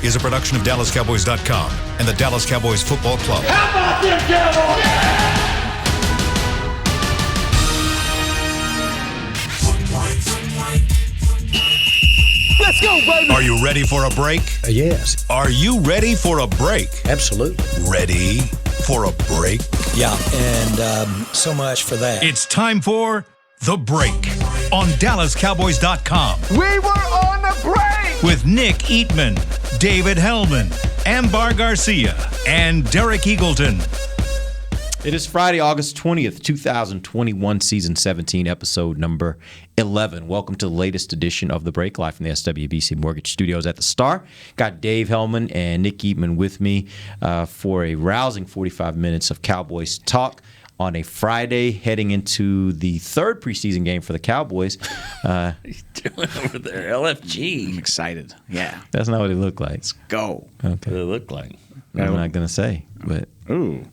is a production of DallasCowboys.com and the Dallas Cowboys Football Club. How about them Cowboys? Let's go, baby! Are you ready for a break? Yes. Are you ready for a break? Absolutely. Ready for a break? Yeah, and so much for that. It's time for The Break on DallasCowboys.com. We were on the break! With Nick Eatman, David Hellman, Ambar Garcia, and Derek Eagleton. It is Friday, August 20th, 2021, Season 17, Episode number 11. Welcome to the latest edition of The Break, live from the SWBC Mortgage Studios at the Star. Got Dave Hellman and Nick Eatman with me for a rousing 45 minutes of Cowboys talk on a Friday, heading into the third preseason game for the Cowboys. What are you doing over there? LFG. I'm excited. Yeah. That's not what it looked like. Let's go. Okay. What did it look like? I'm not going to say, but Ooh.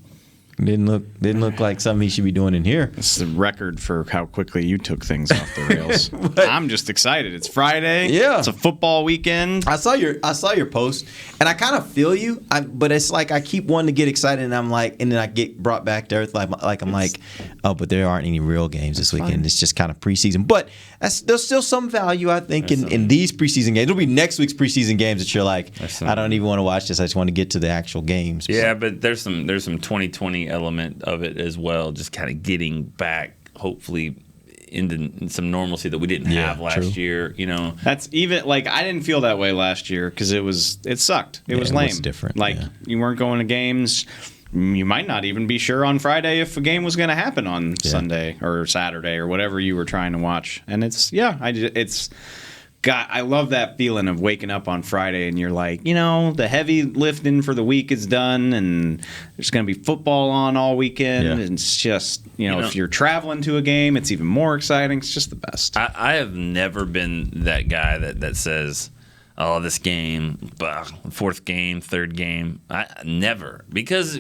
didn't look like something he should be doing in here. This is the record for how quickly you took things off the rails. I'm just excited. It's Friday. Yeah. It's a football weekend. I saw your post, and I kind of feel you. But it's like I keep wanting to get excited, and I'm like, and then I get brought back to earth. Oh, but there aren't any real games this weekend. fine. It's just kind of preseason. But there's still some value, I think, in these preseason games. It'll be next week's preseason games that you're like, I don't even want to watch this. I just want to get to the actual games. Yeah, but there's some 2020 element of it as well. Just kind of getting back, hopefully, into some normalcy that we didn't have last year. You know, That's even like I didn't feel that way last year because it sucked. It was lame. It was different. Like you weren't going to games. You might not even be sure on Friday if a game was going to happen on Sunday or Saturday or whatever you were trying to watch. And I love that feeling of waking up on Friday and you're like, the heavy lifting for the week is done and there's going to be football on all weekend. Yeah. And it's just, if you're traveling to a game, it's even more exciting. It's just the best. I have never been that guy that says, oh, this game, fourth game, third game. Never. Because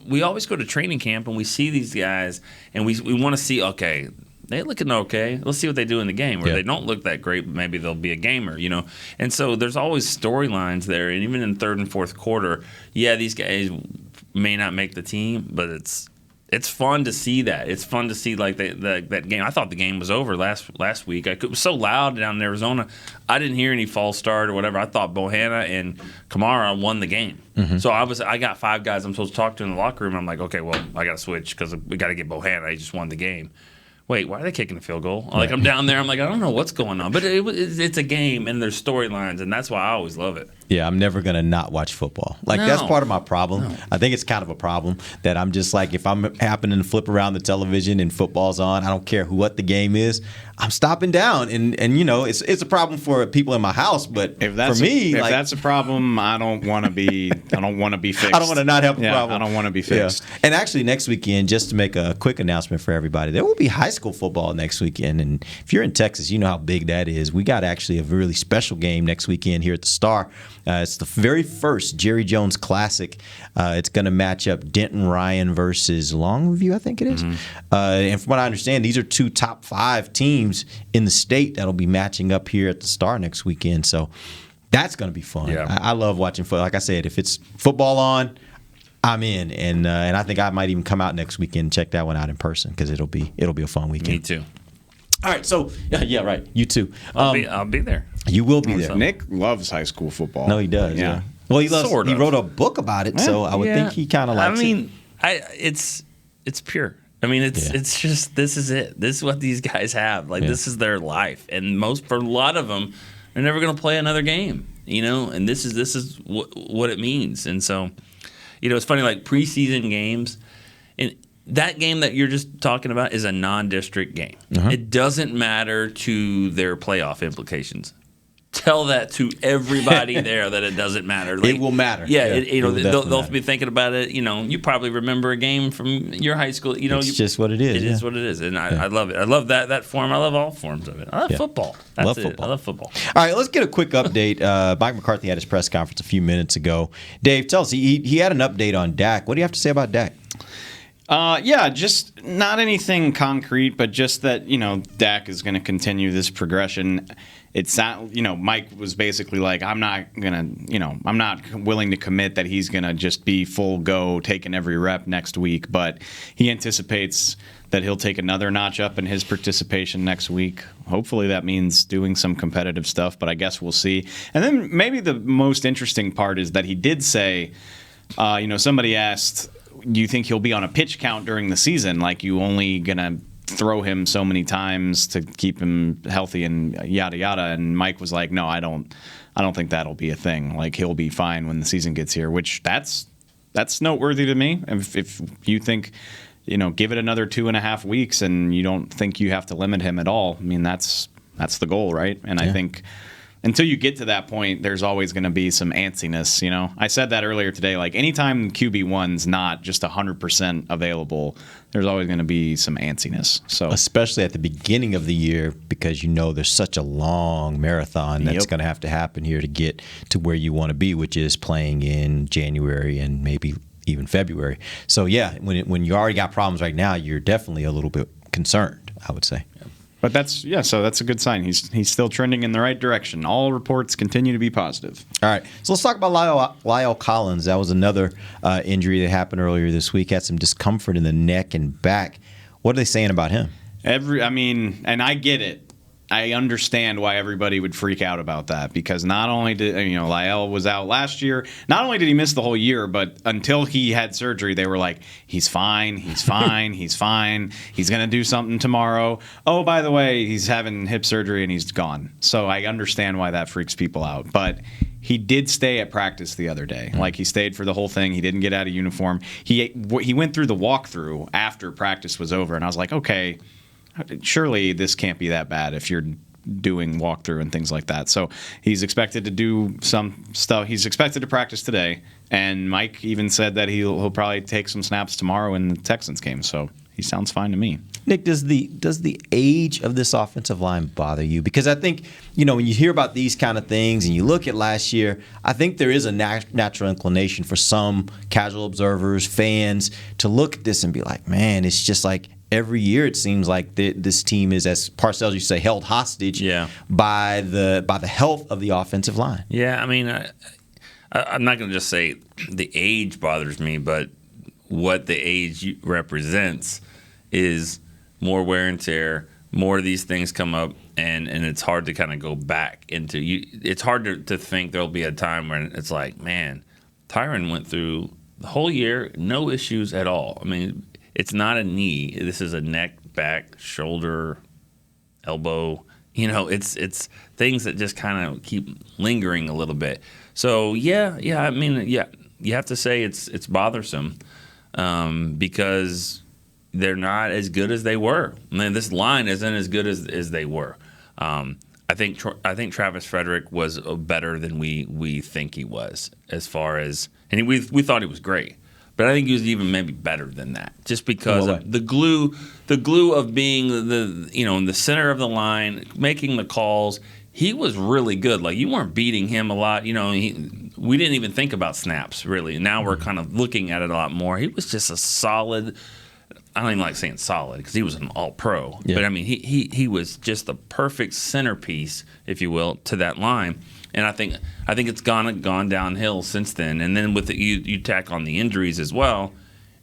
we always go to training camp and we see these guys and we want to see, okay, they're looking okay. Let's see what they do in the game. Where they don't look that great, but maybe they'll be a gamer, And so there's always storylines there. And even in third and fourth quarter, these guys may not make the team, but it's fun to see that. It's fun to see like that game. I thought the game was over last week. It was so loud down in Arizona. I didn't hear any false start or whatever. I thought Bohanna and Kamara won the game. Mm-hmm. So I got five guys I'm supposed to talk to in the locker room. I'm like, okay, well, I got to switch because we got to get Bohanna. He just won the game. Wait, why are they kicking a field goal? Like, I'm down there. I'm like, I don't know what's going on. But it's a game, and there's storylines, and that's why I always love it. Yeah, I'm never going to not watch football. That's part of my problem. No. I think it's kind of a problem that I'm just like, if I'm happening to flip around the television and football's on, I don't care what the game is, I'm stopping down. And it's a problem for people in my house, but for me, if that's a problem, I don't want to be fixed. I don't want to not have a problem. I don't want to be fixed. Yeah. And actually, next weekend, just to make a quick announcement for everybody, there will be high school football next weekend. And if you're in Texas, you know how big that is. We got actually a really special game next weekend here at the Star. It's the very first Jerry Jones Classic. It's going to match up Denton Ryan versus Longview, I think it is. Mm-hmm. And from what I understand, these are two top 5 teams in the state that'll be matching up here at the Star next weekend. So that's going to be fun. Yeah. I love watching football. Like I said, if it's football on, I'm in. And I think I might even come out next weekend and check that one out in person because it'll be a fun weekend. Me too. All right, so yeah, right. You too. I'll be there. You will be there. Nick loves high school football. No, he does. Yeah. Well, he wrote a book about it, so I would think he kind of likes it. It's pure. I mean, it's just this is it. This is what these guys have. This is their life, and for a lot of them, they're never going to play another game. And this is what it means. And so, it's funny. Like preseason games, and that game that you're just talking about is a non-district game. Uh-huh. It doesn't matter to their playoff implications. Tell that to everybody there that it doesn't matter. It will matter. Yeah, they'll be thinking about it. You probably remember a game from your high school. It's just what it is. It is what it is, and I love it. I love that form. I love all forms of it. I love football. I love football. All right, let's get a quick update. Mike McCarthy had his press conference a few minutes ago. Dave, tell us. He had an update on Dak. What do you have to say about Dak? Yeah, just not anything concrete, but just that, Dak is going to continue this progression. It's not, Mike was basically like, I'm not willing to commit that he's going to just be full go, taking every rep next week, but he anticipates that he'll take another notch up in his participation next week. Hopefully that means doing some competitive stuff, but I guess we'll see. And then maybe the most interesting part is that he did say, somebody asked, do you think he'll be on a pitch count during the season? Like, you only going to throw him so many times to keep him healthy and yada yada? And Mike was like, no, I don't think that'll be a thing. Like, he'll be fine when the season gets here, which that's noteworthy to me. If you think, give it another 2.5 weeks and you don't think you have to limit him at all, I mean, that's the goal, right? And yeah. I think until you get to that point, there's always going to be some antsiness, I said that earlier today. Like, anytime QB1's not just 100% available, there's always going to be some antsiness. So, especially at the beginning of the year, because there's such a long marathon that's going to have to happen here to get to where you want to be, which is playing in January and maybe even February. So, yeah, when you already got problems right now, you're definitely a little bit concerned, I would say. But that's a good sign. He's still trending in the right direction. All reports continue to be positive. All right, so let's talk about Lyle Collins. That was another injury that happened earlier this week. Had some discomfort in the neck and back. What are they saying about him? And I get it. I understand why everybody would freak out about that, because not only did Lyle was out last year, not only did he miss the whole year, but until he had surgery, they were like, he's fine, he's fine, he's fine, he's going to do something tomorrow. Oh, by the way, he's having hip surgery and he's gone. So I understand why that freaks people out. But he did stay at practice the other day. Like, he stayed for the whole thing. He didn't get out of uniform. He went through the walkthrough after practice was over, and I was like, okay, surely this can't be that bad if you're doing walkthrough and things like that. So he's expected to do some stuff. He's expected to practice today, and Mike even said that he'll probably take some snaps tomorrow in the Texans game. So he sounds fine to me. Nick, does the age of this offensive line bother you? Because I think, when you hear about these kind of things and you look at last year, I think there is a natural inclination for some casual observers, fans, to look at this and be like, man, it's just like every year it seems like this team is, as Parcells used to say, held hostage by the health of the offensive line. Yeah, I mean, I'm not going to just say the age bothers me, but what the age represents is more wear and tear, more of these things come up, and it's hard to kind of go back into you. It's hard to think there'll be a time when it's like, man, Tyron went through the whole year, no issues at all. I mean, it's not a knee. This is a neck, back, shoulder, elbow. It's things that just kind of keep lingering a little bit. So yeah. I mean, yeah, you have to say it's bothersome because they're not as good as they were. I mean, this line isn't as good as they were. I think Travis Frederick was better than we think he was, as far as, and we thought he was great. But I think he was even maybe better than that, just because of the glue of being in the center of the line, making the calls. He was really good. Like, you weren't beating him a lot. We didn't even think about snaps, really. Now we're kind of looking at it a lot more. He was just a solid. I don't even like saying solid because he was an all-pro. Yeah. But I mean, he was just the perfect centerpiece, if you will, to that line. And I think it's gone downhill since then. And then with you tack on the injuries as well,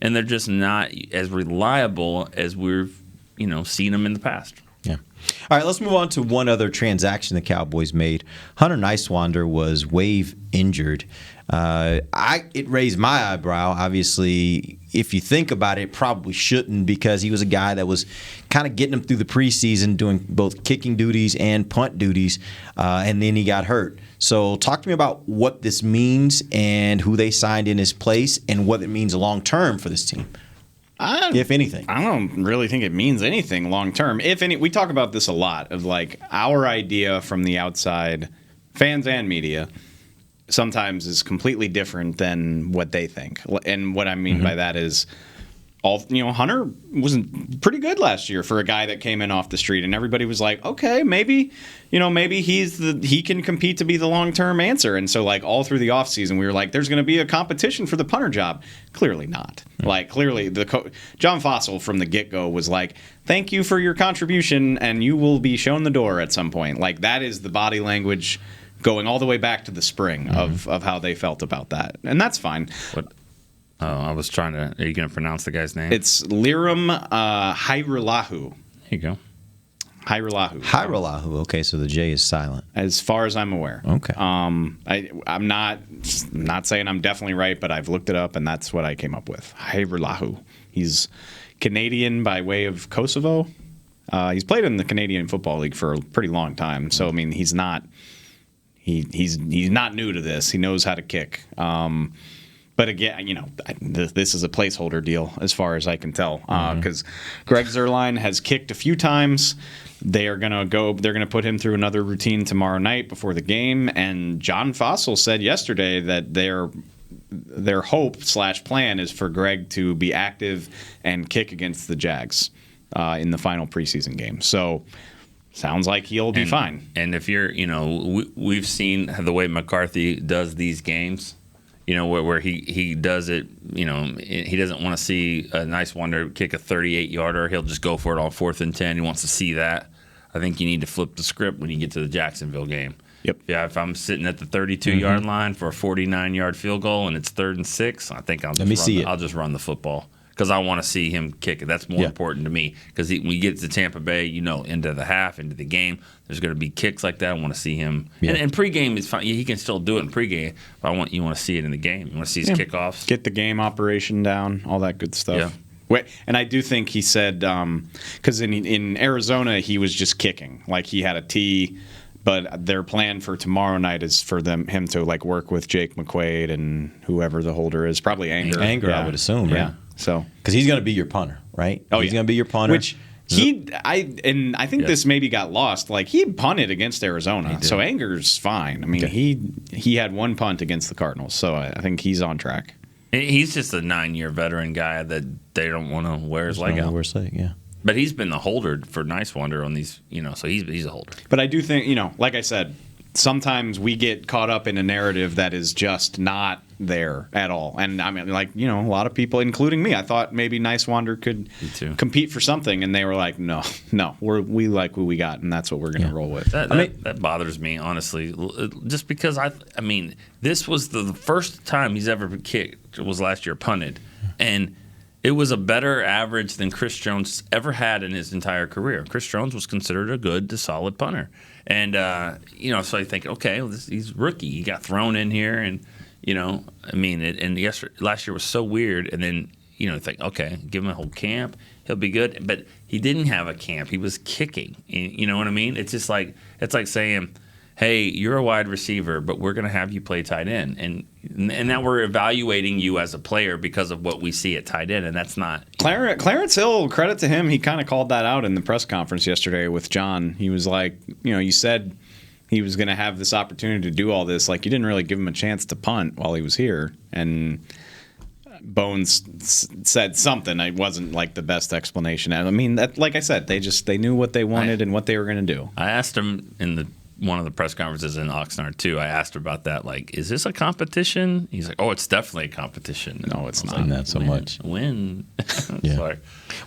and they're just not as reliable as we've seen them in the past. Yeah. All right, let's move on to one other transaction the Cowboys made. Hunter Nicewander was waive injured. It raised my eyebrow. Obviously, if you think about it, probably shouldn't, because he was a guy that was kind of getting him through the preseason, doing both kicking duties and punt duties, and then he got hurt. So talk to me about what this means and who they signed in his place and what it means long term for this team. If anything. I don't really think it means anything long term. If any, we talk about this a lot, of like our idea from the outside, fans and media, sometimes is completely different than what they think. And what I mean by that is, Hunter was pretty good last year for a guy that came in off the street, and everybody was like, okay, maybe he can compete to be the long-term answer. And so like all through the offseason, we were like, there's going to be a competition for the punter job. Clearly not. Like clearly John Fossil from the get-go was like, thank you for your contribution, and you will be shown the door at some point. Like that is the body language going all the way back to the spring of how they felt about that. And that's fine. Oh, I was trying to. Are you going to pronounce the guy's name? It's Liram Hajrullahu. There you go. Hajrullahu. Hajrullahu. Okay, so the J is silent. As far as I'm aware. Okay. I'm not saying I'm definitely right, but I've looked it up, and that's what I came up with. Hajrullahu. He's Canadian by way of Kosovo. He's played in the Canadian Football League for a pretty long time, so I mean he's not not new to this. He knows how to kick. But again, this is a placeholder deal as far as I can tell, because Greg Zuerlein has kicked a few times. They're going to put him through another routine tomorrow night before the game. And John Fossil said yesterday that their hope/plan is for Greg to be active and kick against the Jags in the final preseason game. So sounds like he'll be fine. And if you're, we've seen the way McCarthy does these games. Where he does it, he doesn't want to see a nice wonder kick a 38-yarder. He'll just go for it on 4th and 10. He wants to see that. I think you need to flip the script when you get to the Jacksonville game. Yep. Yeah, if I'm sitting at the 32-yard line for a 49-yard field goal and it's 3rd and 6, I think I'll just run the football. Because I want to see him kick it. That's more important to me. Because when you get to Tampa Bay, into the half, into the game, there's going to be kicks like that. I want to see him. Yeah. And pregame is fine. He can still do it in pregame. But you want to see it in the game. You want to see his kickoffs. Get the game operation down, all that good stuff. Yeah. And I do think he said, because in Arizona, he was just kicking. Like he had a tee. But their plan for tomorrow night is for him to work with Jake McQuaid and whoever the holder is. Probably Anger. Anger, I would assume, right? Yeah. So, because he's going to be your punter, right? He's going to be your punter. Which I think this maybe got lost. Like he punted against Arizona, so Anger's fine. I mean, he had one punt against the Cardinals, so I think he's on track. He's just a 9-year veteran guy that they don't want to wear his leg out. Yeah. But he's been the holder for Nice Wonder on these, so he's a holder. But I do think, like I said, sometimes we get caught up in a narrative that is just not there at all. And I mean, a lot of people, including me, I thought maybe Nice Wander could compete for something, and they were like, no, we like who we got, and that's what we're going to roll with. That bothers me, honestly, just because this was the first time he's ever kicked was last year punted, and it was a better average than Chris Jones ever had in his entire career. Chris Jones was considered a good to solid punter. And, so I think, okay, he's rookie. He got thrown in here, and, last year was so weird. And then, think, okay, give him a whole camp. He'll be good. But he didn't have a camp. He was kicking. You know what I mean? It's just like saying, hey, you're a wide receiver, but we're going to have you play tight end. And now we're evaluating you as a player because of what we see at tight end, and that's not. Clarence Hill, credit to him, he kind of called that out in the press conference yesterday with John. He was like, you said he was going to have this opportunity to do all this. Like, you didn't really give him a chance to punt while he was here. And Bones said something. It wasn't like the best explanation. I mean, like I said, they knew what they wanted and what they were going to do. I asked him in one of the press conferences in Oxnard too. I asked her about that. Like, is this a competition? He's like, oh, it's definitely a competition. No, it's not. Like, not so much. Win. Yeah. Sorry.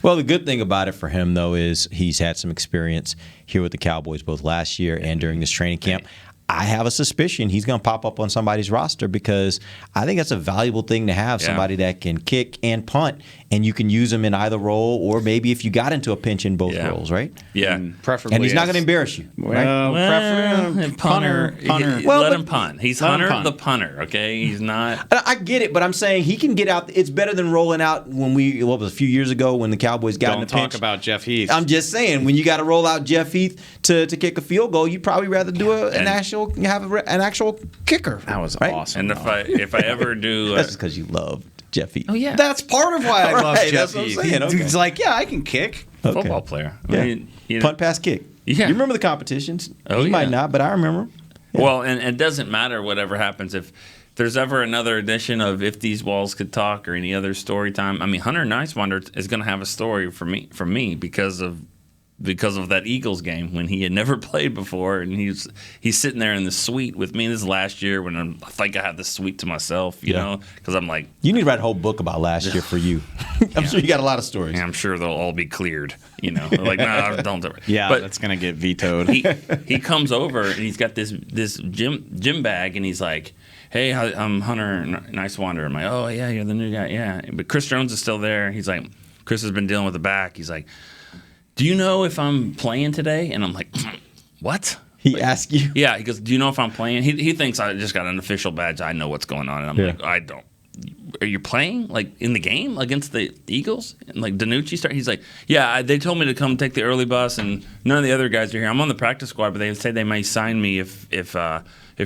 Well, the good thing about it for him, though, is he's had some experience here with the Cowboys both last year and during this training camp. I have a suspicion he's going to pop up on somebody's roster because I think that's a valuable thing to have, somebody that can kick and punt, and you can use him in either role, or maybe if you got into a pinch in both roles, right? Yeah. Preferably. And he's not going to embarrass you. Well, preferably punter. Let him punt. He's Hunter the punter, okay? He's not. I get it, but I'm saying he can get out. It's better than rolling out what was a few years ago when the Cowboys got in a pinch. Don't talk about Jeff Heath. I'm just saying, when you got to roll out Jeff Heath to kick a field goal, you'd probably rather do an actual kicker. That was right? awesome. And if I ever do, that's because you love Jeff Heath. Oh yeah, that's part of why I love Jeff Heath. He's like, yeah, I can kick. Football player. I mean, punt, pass, kick. Yeah. You remember the competitions? Oh, you might not, but I remember. Yeah. Well, and it doesn't matter whatever happens if there's ever another edition of If These Walls Could Talk or any other story time, I mean, Hunter Nicewander is going to have a story from me because of that Eagles game when he had never played before, and he's sitting there in the suite with me. This is last year when I think I had the suite to myself, you know, because I'm like, you need to write a whole book about last year for you. I'm sure you got a lot of stories. I'm sure they'll all be cleared. You know, they're like, no, don't do it. Yeah, but that's gonna get vetoed. He comes over and he's got this gym bag, and he's like, hey, I'm Hunter Nicewander. I'm like, oh yeah, you're the new guy, yeah. But Chris Jones is still there. He's like, Chris has been dealing with the back. He's like, do you know if I'm playing today? And I'm like, what? He asked you? Yeah, he goes, do you know if I'm playing? He thinks I just got an official badge. I know what's going on. And I'm like, I don't. Are you playing, like, in the game against the Eagles? And, like, Danucci started. He's like, yeah, they told me to come take the early bus, and none of the other guys are here. I'm on the practice squad, but they say they may sign me if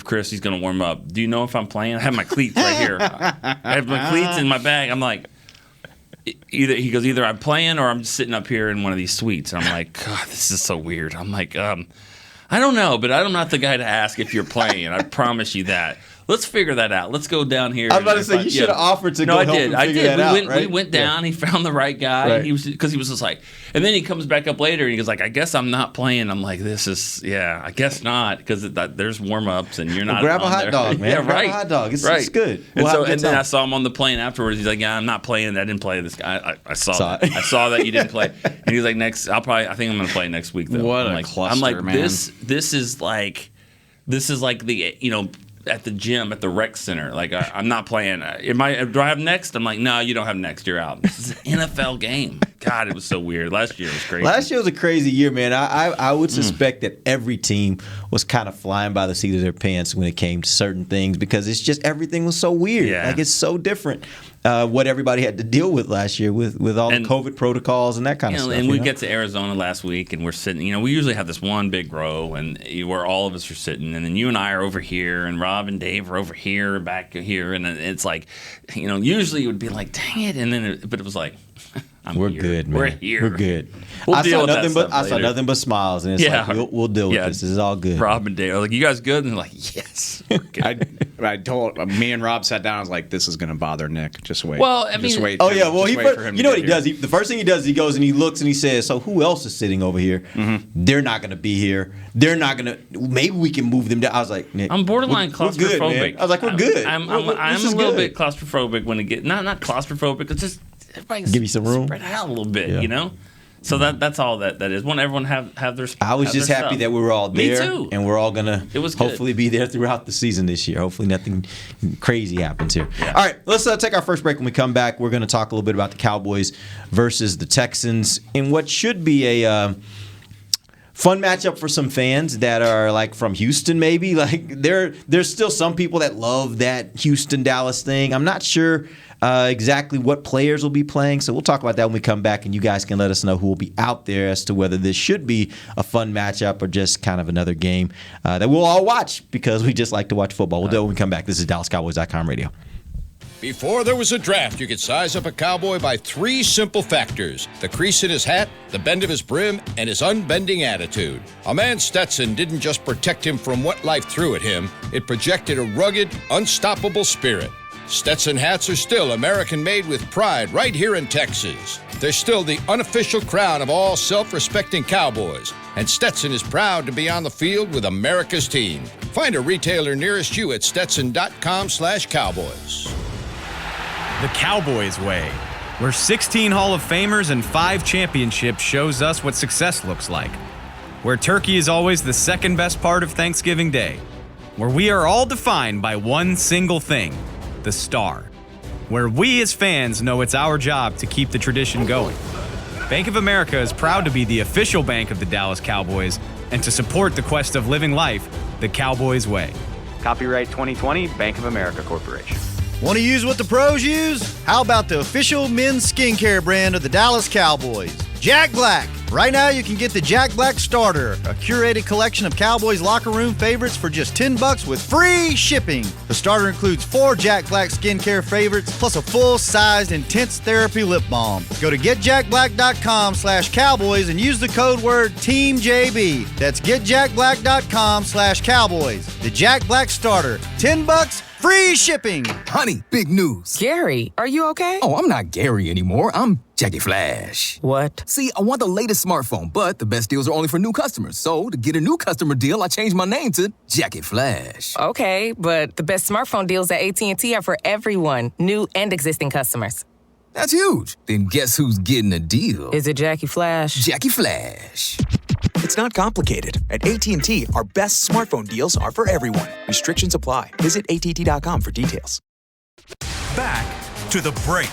Chris is going to warm up. Do you know if I'm playing? I have my cleats right here. I have my cleats in my bag. I'm like, either I'm playing or I'm just sitting up here in one of these suites. And I'm like, God, this is so weird. I'm like, I don't know, but I'm not the guy to ask if you're playing. I promise you that. Let's figure that out. Let's go down here. I was about to say, you should have offered to go help him figure that out, right? We went down. He found the right guy. Right. Because he was just like, and then he comes back up later and he goes like, I guess I'm not playing. I'm like, I guess not, because there's warm-ups and you're not. Grab a on hot there. dog, man. Yeah, Grab right. a hot dog. It's good. And then I saw him on the plane afterwards. He's like, yeah, I'm not playing. I didn't play this guy. I saw that. I saw that you didn't play. And he was like, I think I'm going to play next week, though. What I'm a cluster, I'm like, man. This is like the, you know, at the gym, at the rec center. Like, I'm not playing. Do I have next? I'm like, no, you don't have next. You're out. This is an NFL game. God, it was so weird. Last year was crazy. Last year was a crazy year, man. I would suspect that every team was kind of flying by the seat of their pants when it came to certain things, because it's just everything was so weird. Yeah. Like, it's so different what everybody had to deal with last year with all the COVID protocols and that kind of stuff. And we get to Arizona last week, and we're sitting. You know, we usually have this one big row, and where all of us are sitting, and then you and I are over here, and Rob and Dave are over here, back here, and it's like, you know, usually it would be like, dang it, but it was like, we're good, man. We're here. We're good. We'll I deal with saw that nothing but smiles, and it's like, we'll deal with this. This is all good. Rob and Dave are like, you guys good? And they're like, yes. I told me and Rob sat down. I was like, this is going to bother Nick. Just wait. Well, I mean, just wait. Oh yeah, well just wait for him you know to what he get does? The first thing he does, he goes and he looks and he says, "So who else is sitting over here? Mm-hmm. They're not going to be here. They're not going to. Maybe we can move them down." I was like, Nick, I'm borderline we're good, claustrophobic. man. I was like, we're good. I'm This a is little good. bit claustrophobic when it gets not claustrophobic. It's just everybody Give you some room. spread out a little bit, Yeah. you know. So that's all that is. Want everyone have their. I was just happy that we were all Me there, too. and we're all gonna It was good. hopefully be there throughout the season this year. Hopefully nothing crazy happens here. Yeah. All right, let's take our first break. When we come back, we're going to talk a little bit about the Cowboys versus the Texans in what should be a fun matchup for some fans that are like from Houston, maybe. Like there's still some people that love that Houston-Dallas thing. I'm not sure exactly what players will be playing, so we'll talk about that when we come back, and you guys can let us know who will be out there as to whether this should be a fun matchup or just kind of another game that we'll all watch because we just like to watch football. We'll do it when we come back. This is DallasCowboys.com radio. Before there was a draft, you could size up a cowboy by 3 simple factors: the crease in his hat, the bend of his brim, and his unbending attitude. A man Stetson didn't just protect him from what life threw at him, it projected a rugged, unstoppable spirit. Stetson hats are still American-made with pride right here in Texas. They're still the unofficial crown of all self-respecting cowboys, and Stetson is proud to be on the field with America's team. Find a retailer nearest you at stetson.com/cowboys. The Cowboys way, where 16 Hall of Famers and 5 championships shows us what success looks like. Where turkey is always the second best part of Thanksgiving Day. Where we are all defined by one single thing, the star. Where we as fans know it's our job to keep the tradition going. Bank of America is proud to be the official bank of the Dallas Cowboys and to support the quest of living life the Cowboys way. Copyright 2020, Bank of America Corporation. Want to use what the pros use? How about the official men's skincare brand of the Dallas Cowboys, Jack Black? Right now you can get the Jack Black Starter, a curated collection of Cowboys locker room favorites for just $10 with free shipping. The starter includes 4 Jack Black skincare favorites plus a full-sized intense therapy lip balm. Go to getjackblack.com/cowboys and use the code word TEAMJB. That's getjackblack.com/cowboys. The Jack Black Starter, $10 free shipping. Honey, big news. Gary, are you okay? Oh, I'm not Gary anymore. I'm Jackie Flash. What? See, I want the latest smartphone, but the best deals are only for new customers. So, to get a new customer deal, I changed my name to Jackie Flash. Okay, but the best smartphone deals at AT&T are for everyone, new and existing customers. That's huge. Then guess who's getting a deal? Is it Jackie Flash? Jackie Flash. It's not complicated. At AT&T, our best smartphone deals are for everyone. Restrictions apply. Visit att.com for details. Back to the break.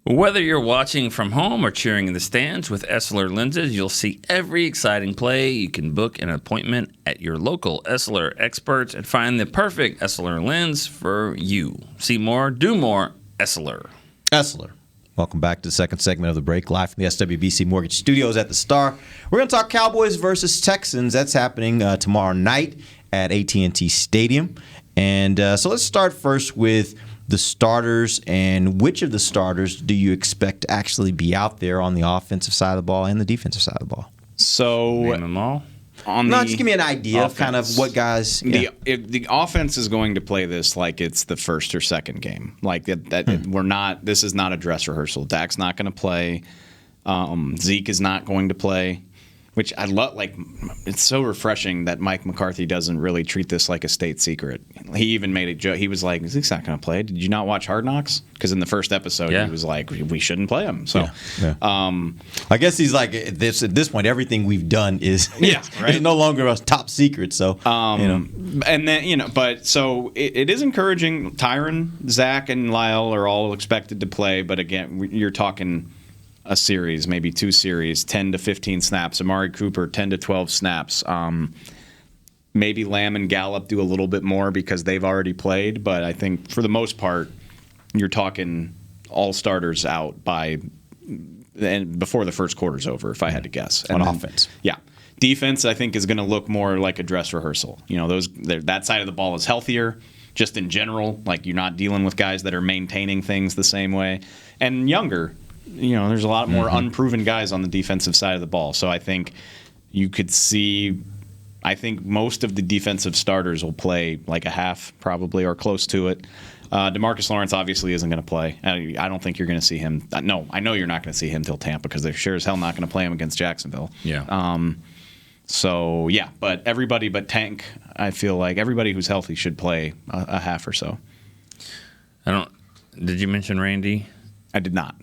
Whether you're watching from home or cheering in the stands with Essilor lenses, you'll see every exciting play. You can book an appointment at your local Essilor experts and find the perfect Essilor lens for you. See more, do more, Essilor. Essilor. Welcome back to the second segment of the break, live from the SWBC Mortgage Studios at the Star. We're going to talk Cowboys versus Texans. That's happening tomorrow night at AT&T Stadium. And so let's start first with the starters, and which of the starters do you expect to actually be out there on the offensive side of the ball and the defensive side of the ball? So Name them all. Just give me an idea of kind of what guys. Yeah. The offense is going to play this like it's the first or second game. Like we're not. This is not a dress rehearsal. Dak's not going to play. Zeke is not going to play. Which I love. Like, it's so refreshing that Mike McCarthy doesn't really treat this like a state secret. He even made a joke. He was like, "Zeke's not going to play. Did you not watch Hard Knocks?" Because in the first episode, he was like, "We shouldn't play him." So, I guess he's like, at this point, everything we've done is right? is no longer a top secret. So, and then but so it is encouraging. Tyron, Zach, and Lyle are all expected to play, but again, you're talking a series, maybe two series, 10 to 15 snaps. Amari Cooper, 10 to 12 snaps. Maybe Lamb and Gallup do a little bit more because they've already played, but I think for the most part, you're talking all starters out before the first quarter's over, if I had to guess. And on offense. Yeah. Defense, I think, is going to look more like a dress rehearsal. You know, that side of the ball is healthier, just in general. Like, you're not dealing with guys that are maintaining things the same way. And younger. You know, there's a lot more unproven guys on the defensive side of the ball. So I think you could see, I think most of the defensive starters will play like a half probably or close to it. DeMarcus Lawrence obviously isn't going to play. I don't think you're going to see him. No, I know you're not going to see him till Tampa because they're sure as hell not going to play him against Jacksonville. Yeah. So, yeah, but everybody but Tank, I feel like everybody who's healthy should play a half or so. Did you mention Randy? I did not.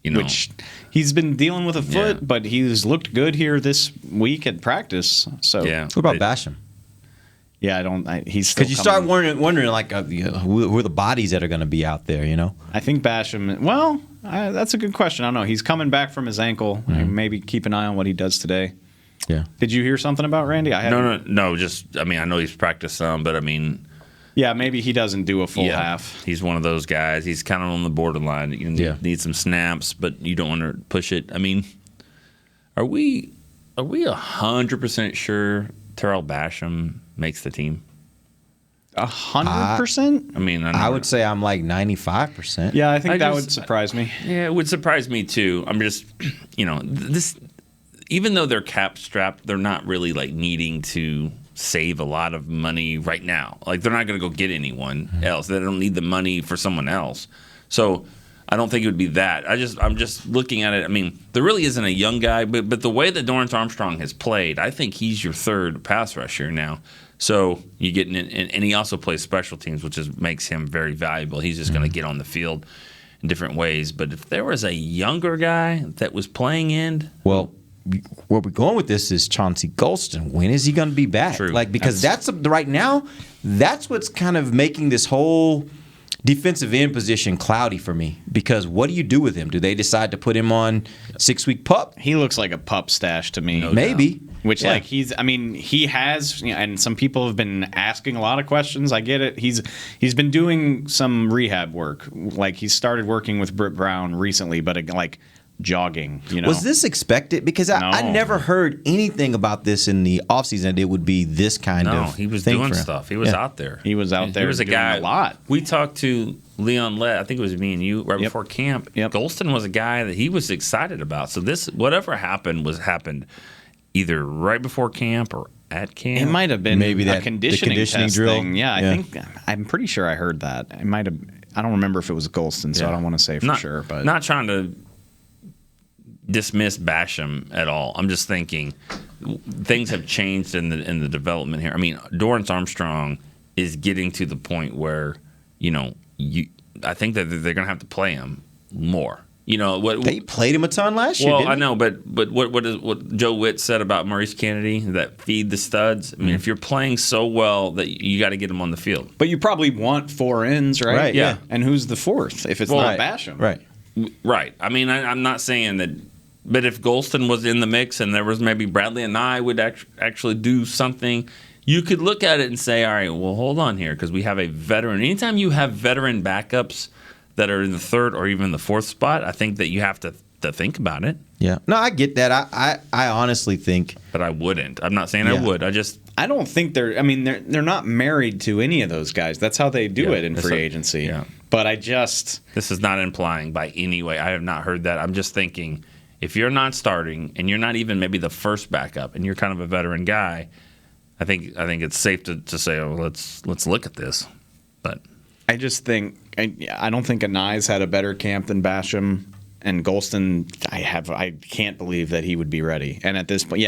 Which he's been dealing with a foot, but he's looked good here this week at practice. So what about Basham? Yeah, he's still because you start wondering like who are the bodies that are going to be out there? You know, I think Basham. Well, that's a good question. I don't know. He's coming back from his ankle. Maybe keep an eye on what he does today. Yeah. Did you hear something about Randy? No. Just I know he's practiced some, but yeah, maybe he doesn't do a full half. He's one of those guys. He's kind of on the borderline. You need some snaps, but you don't want to push it. Are we 100% sure Terrell Basham makes the team? 100%? I would say I'm like 95%. Yeah, I think that would surprise me. Yeah, it would surprise me too. I'm just, this. Even though they're cap strapped, they're not really like needing to save a lot of money right now. Like, they're not going to go get anyone else. They don't need the money for someone else. So I don't think it would be that. I'm just looking at it. There really isn't a young guy, but the way that Dorrance Armstrong has played, I think he's your third pass rusher now. So you get and he also plays special teams, which makes him very valuable. He's just going to get on the field in different ways. But if there was a younger guy that was playing end, where we're going with this is Chauncey Golston. When is he going to be back? True. Because that's right now, that's what's kind of making this whole defensive end position cloudy for me. Because what do you do with him? Do they decide to put him on 6-week pup? He looks like a pup stash to me. Maybe. Which, he has, and some people have been asking a lot of questions. I get it. He's been doing some rehab work. Like, he started working with Britt Brown recently, but jogging, Was this expected? Because I never heard anything about this in the offseason that it would be this kind of he was thing doing stuff. He was out there. He was out there. He was a guy. A lot. We talked to Leon Lett, I think it was me and you, before camp. Golston was a guy that he was excited about. So this, whatever happened, happened either right before camp or at camp. It might have been Maybe a that conditioning test drill. thing. Yeah, I'm pretty sure I heard that. It might have. I don't remember if it was Golston, so I don't want to say for sure. But not trying to dismiss Basham at all. I'm just thinking things have changed in the development here. I mean, Dorrance Armstrong is getting to the point where I think that they're going to have to play him more. They played him a ton last year. Well, I know, but what Joe Witt said about Maurice Kennedy, that feed the studs. I mean, if you're playing so well that you got to get him on the field. But you probably want 4 ends, right? Right. Yeah. And who's the 4th if it's not Basham? Right. Right. I mean, I'm not saying that. But if Golston was in the mix and there was maybe Bradley and I would actually do something, you could look at it and say, all right, well, hold on here because we have a veteran. Anytime you have veteran backups that are in the 3rd or even the 4th spot, I think that you have to think about it. Yeah. No, I get that. I honestly think. But I wouldn't. I'm not saying I would. I don't think they're not married to any of those guys. That's how they do it in free agency. Yeah. But this is not implying by any way. I have not heard that. I'm just thinking if you're not starting and you're not even maybe the first backup and you're kind of a veteran guy, I think it's safe to say, oh, let's look at this. But I just think I don't think Anai's had a better camp than Basham, and Golston. I can't believe that he would be ready. And at this point,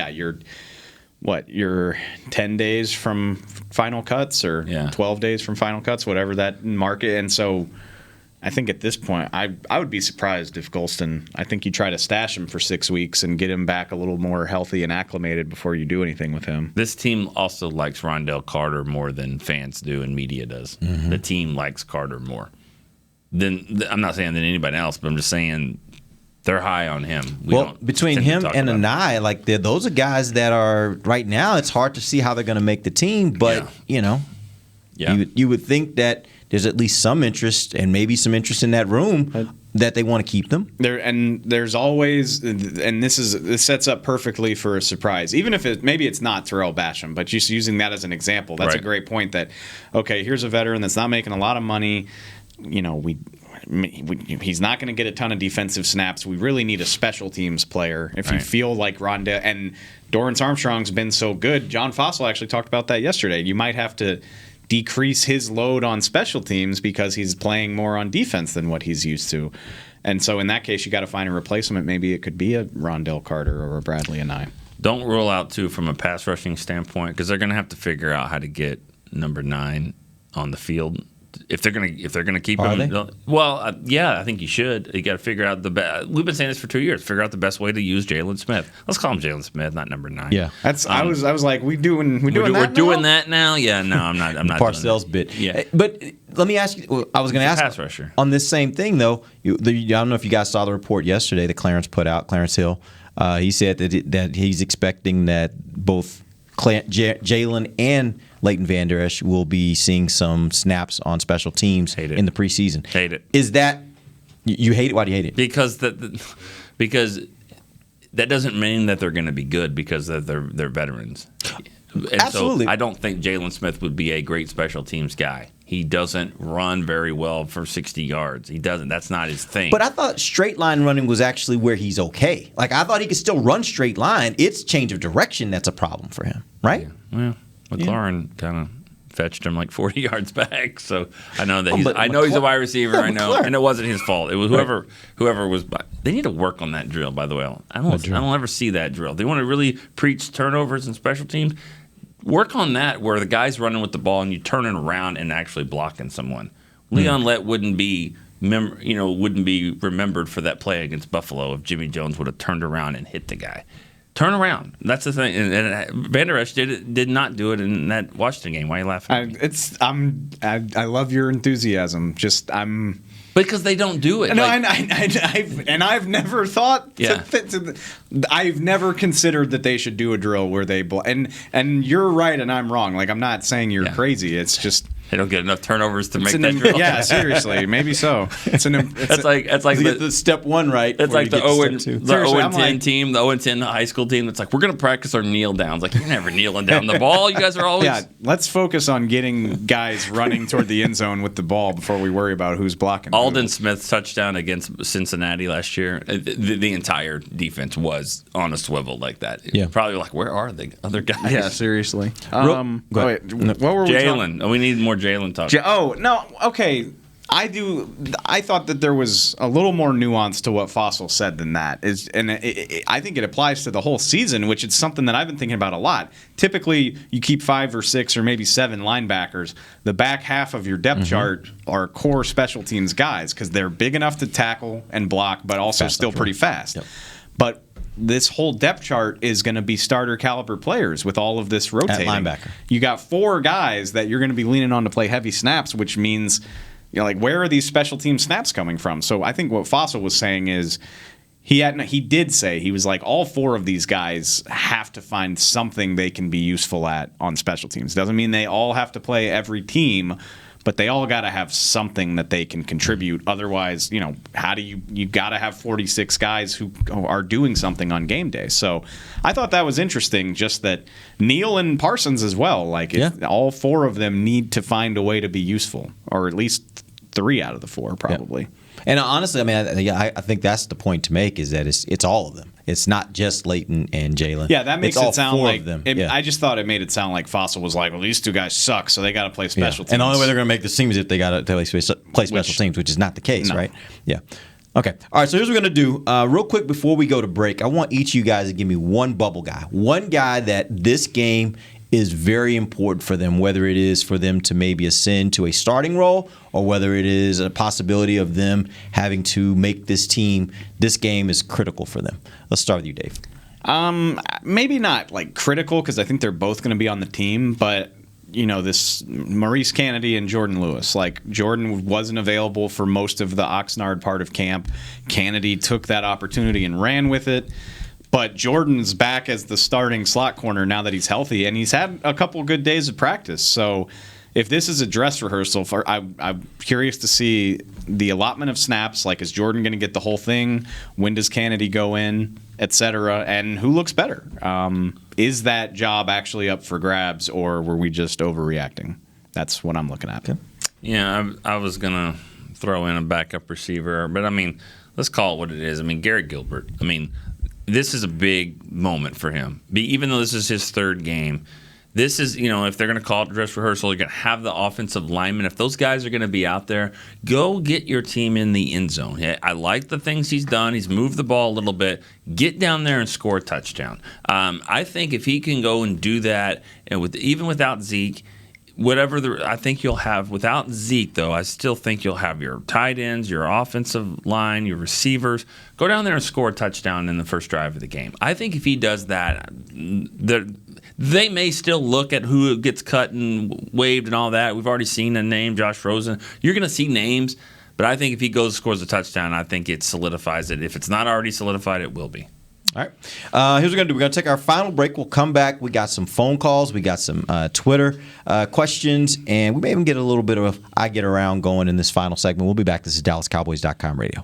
you're 10 days from final cuts or 12 days from final cuts, whatever that market. And so I think at this point, I would be surprised if Golston. I think you try to stash him for 6 weeks and get him back a little more healthy and acclimated before you do anything with him. This team also likes Rondell Carter more than fans do and media does. Mm-hmm. The team likes Carter more. I'm not saying than anybody else, but I'm just saying they're high on him. Between him and Anai, those are guys that are right now. It's hard to see how they're going to make the team, but you would think that there's at least some interest and maybe some interest in that room that they want to keep them. There's always, and this sets up perfectly for a surprise. Even if maybe it's not Terrell Basham, but just using that as an example, that's a great point. That here's a veteran that's not making a lot of money. He's not going to get a ton of defensive snaps. We really need a special teams player. If you feel like Rondell and Dorrance Armstrong's been so good, John Fossil actually talked about that yesterday. You might have to decrease his load on special teams because he's playing more on defense than what he's used to. And so in that case, you got to find a replacement. Maybe it could be a Rondell Carter or a Bradley and I. Don't rule out, too, from a pass rushing standpoint, because they're going to have to figure out how to get number 9 on the field. If they're gonna keep him, I think you should. You got to figure out the best. We've been saying this for 2 years. Figure out the best way to use Jalen Smith. Let's call him Jalen Smith, not number 9. Yeah, that's. I was like, we're doing that now. Yeah, no, I'm not. Parcells bit. Yeah, but let me ask you. I was going to ask pass rusher on this same thing though. I don't know if you guys saw the report yesterday that Clarence put out. Clarence Hill. He said that he's expecting that both Jalen and Leighton Vander Esch will be seeing some snaps on special teams in the preseason. Hate it. Is that you hate it? Why do you hate it? Because that doesn't mean that they're going to be good because they're veterans. And Absolutely. So I don't think Jalen Smith would be a great special teams guy. He doesn't run very well for 60 yards. He doesn't. That's not his thing. But I thought straight line running was actually where he's okay. Like I thought he could still run straight line. It's change of direction that's a problem for him, right? Yeah. Well, McLaurin kind of fetched him like 40 yards back. So I know that he's a wide receiver. I know, and it wasn't his fault. It was whoever was. They need to work on that drill. By the way, I don't ever see that drill. They want to really preach turnovers and special teams. Work on that where the guy's running with the ball and you turn it around and actually blocking someone. Leon Lett wouldn't be remembered for that play against Buffalo if Jimmy Jones would have turned around and hit the guy. Turn around. That's the thing. And Vander Esch did not do it in that Washington game. Why are you laughing? I love your enthusiasm. Because they don't do it. No, I've never thought. I've never considered that they should do a drill where they and you're right and I'm wrong. Like I'm not saying you're crazy. It's just They don't get enough turnovers to make that drill. Yeah, seriously, maybe so. That's like the step one right. It's like the 0-10 team, the 0-10 high school team. That's like, we're going to practice our kneel downs. Like, you're never kneeling down the ball. You guys are always. Yeah, let's focus on getting guys running toward the end zone with the ball before we worry about who's blocking. Alden Smith's touchdown against Cincinnati last year, the entire defense was on a swivel like that. Yeah. Probably like, where are the other guys? Yeah, seriously. Wait, what were we talking? Jalen. We need more Jalen talk. No, okay. I thought that there was a little more nuance to what Fossil said than that. I think it applies to the whole season, which is something that I've been thinking about a lot. Typically, you keep 5 or 6 or maybe 7 linebackers. The back half of your depth chart are core special teams guys because they're big enough to tackle and block, but also still pretty fast. Yep. But this whole depth chart is going to be starter caliber players with all of this rotating. At linebacker. You got 4 guys that you're going to be leaning on to play heavy snaps, which means, like, where are these special team snaps coming from? So I think what Fossil was saying is he did say, he was like, all 4 of these guys have to find something they can be useful at on special teams. Doesn't mean they all have to play every team, but they all got to have something that they can contribute. Otherwise, how do you got to have 46 guys who are doing something on game day. So I thought that was interesting, just that Neal and Parsons as well, all 4 of them need to find a way to be useful, or at least 3 out of the 4 probably. Yeah. And honestly, I think that's the point to make, is that it's all of them. It's not just Leighton and Jalen. Yeah, that makes it sound like them. I just thought it made it sound like Fossil was like, well, these 2 guys suck, so they got to play special teams. And the only way they're going to make this team is if they got to play special teams, which is not the case, right? Yeah. Okay. All right, so here's what we're going to do. Real quick before we go to break, I want each of you guys to give me one bubble guy. One guy that this game is very important for them, whether it is for them to maybe ascend to a starting role or whether it is a possibility of them having to make this game is critical for them. Let's start with you, Dave. Maybe not like critical, because I think they're both going to be on the team, but this Maurice Kennedy and Jordan Lewis. Like, Jordan wasn't available for most of the Oxnard part of camp. Kennedy took that opportunity and ran with it. But Jordan's back as the starting slot corner now that he's healthy, and he's had a couple good days of practice. So if this is a dress rehearsal, I'm curious to see the allotment of snaps. Like, is Jordan going to get the whole thing? When does Kennedy go in, et cetera? And who looks better? Is that job actually up for grabs, or were we just overreacting? That's what I'm looking at. Okay. Yeah, I was going to throw in a backup receiver, but, let's call it what it is. Garrett Gilbert, this is a big moment for him. Even though this is his 3rd game, this is, if they're going to call it dress rehearsal, you're going to have the offensive linemen. If those guys are going to be out there, go get your team in the end zone. I like the things he's done. He's moved the ball a little bit. Get down there and score a touchdown. I think if he can go and do that, and even without Zeke, I think you'll have, without Zeke, though, I still think you'll have your tight ends, your offensive line, your receivers. Go down there and score a touchdown in the first drive of the game. I think if he does that, they may still look at who gets cut and waived and all that. We've already seen a name, Josh Rosen. You're going to see names, but I think if he goes and scores a touchdown, I think it solidifies it. If it's not already solidified, it will be. All right. Here's what we're going to do. We're going to take our final break. We'll come back. We got some phone calls. We got some Twitter questions. And we may even get a little bit of I Get Around going in this final segment. We'll be back. This is DallasCowboys.com radio.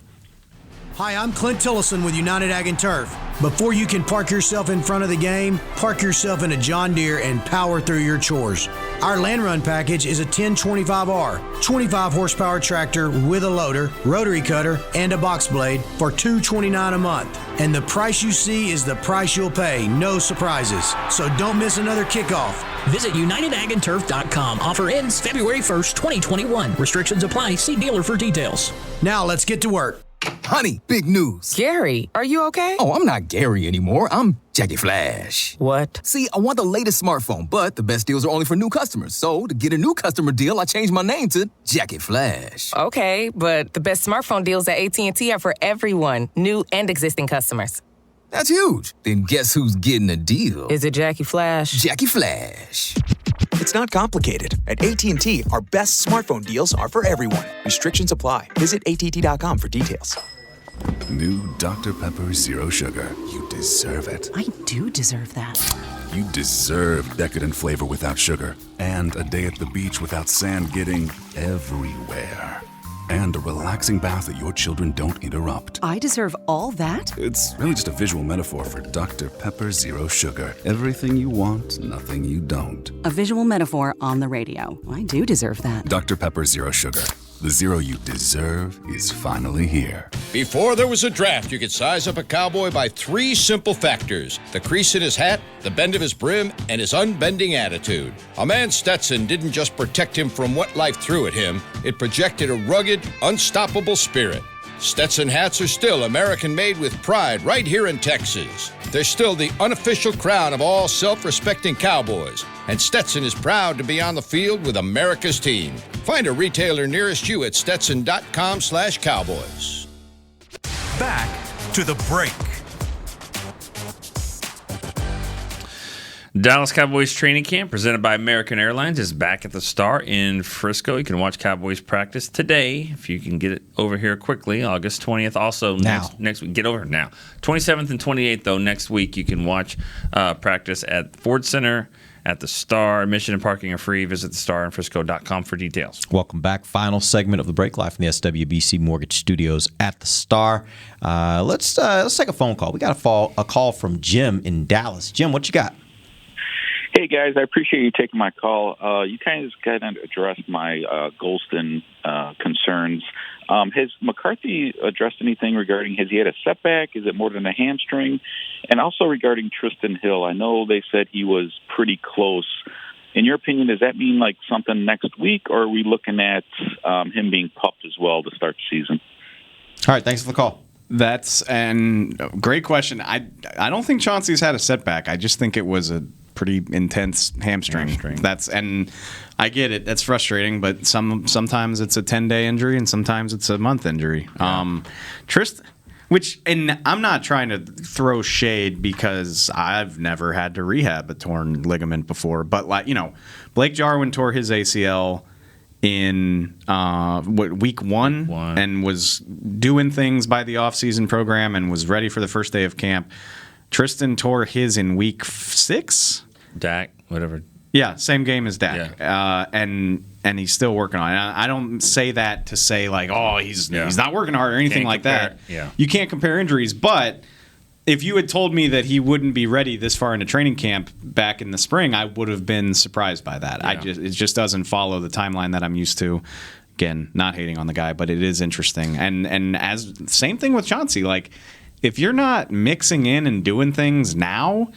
Hi, I'm Clint Tillison with United Ag and Turf. Before you can park yourself in front of the game, park yourself in a John Deere and power through your chores. Our Land Run package is a 1025R, 25 horsepower tractor with a loader, rotary cutter, and a box blade for $229 a month. And the price you see is the price you'll pay, no surprises. So don't miss another kickoff. Visit UnitedAgAndTurf.com. Offer ends February 1st, 2021. Restrictions apply. See dealer for details. Now let's get to work. Honey, big news. Gary, are you okay? Oh, I'm not Gary anymore. I'm Jackie Flash. What? See, I want the latest smartphone, but the best deals are only for new customers. So, to get a new customer deal, I changed my name to Jackie Flash. Okay, but the best smartphone deals at AT&T are for everyone, new and existing customers. That's huge. Then guess who's getting a deal? Is it Jackie Flash? Jackie Flash. It's not complicated. At AT&T, our best smartphone deals are for everyone. Restrictions apply. Visit AT&T.com for details. New Dr. Pepper Zero Sugar. You deserve it. I do deserve that. you deserve decadent flavor without sugar, and a day at the beach without sand getting everywhere, and a relaxing bath that your children don't interrupt. I deserve all that? It's really just a visual metaphor for Dr. Pepper Zero Sugar. Everything you want, nothing you don't. A visual metaphor on the radio. I do deserve that. Dr. Pepper Zero Sugar. The zero you deserve is finally here. Before there was a draft, you could size up a cowboy by 3 simple factors: the crease in his hat, the bend of his brim, and his unbending attitude. A man Stetson didn't just protect him from what life threw at him, it projected a rugged, unstoppable spirit. Stetson hats are still American-made with pride right here in Texas. They're still the unofficial crown of all self-respecting cowboys, and Stetson is proud to be on the field with America's team. Find a retailer nearest you at stetson.com/cowboys. Back to the break. Dallas Cowboys training camp presented by American Airlines is back at the Star in Frisco. You can watch Cowboys practice today if you can get it over here quickly, August 20th. Also, next week, get over now. 27th and 28th, though, next week you can watch practice at Ford Center, at the Star. Admission and parking are free. Visit thestarinfrisco.com for details. Welcome back. Final segment of the break, live from the SWBC Mortgage Studios at the Star. Let's take a phone call. We got a call from Jim in Dallas. Jim, what you got? Hey, guys, I appreciate you taking my call. You kind of addressed my Golston concerns. Has McCarthy addressed anything regarding, has he had a setback? Is it more than a hamstring? And also regarding Tristan Hill, I know they said he was pretty close. In your opinion, does that mean like something next week, or are we looking at him being pupped as well to start the season? All right, thanks for the call. That's a great question. I don't think Chauncey's had a setback. I just think it was a pretty intense hamstring. And I get it. That's frustrating, but sometimes it's a 10-day injury and sometimes it's a month injury. Yeah. Tristan, and I'm not trying to throw shade because I've never had to rehab a torn ligament before, but Blake Jarwin tore his ACL in week one and was doing things by the offseason program and was ready for the first day of camp. Tristan tore his in week 6. Dak, whatever. Yeah, same game as Dak. Yeah. And he's still working on it. I don't say that to say like, oh, he's not working hard or anything like that. Yeah. You can't compare injuries, but if you had told me that he wouldn't be ready this far into training camp back in the spring, I would have been surprised by that. Yeah. It just doesn't follow the timeline that I'm used to. Again, not hating on the guy, but it is interesting. And as same thing with Chauncey, like if you're not mixing in and doing things now,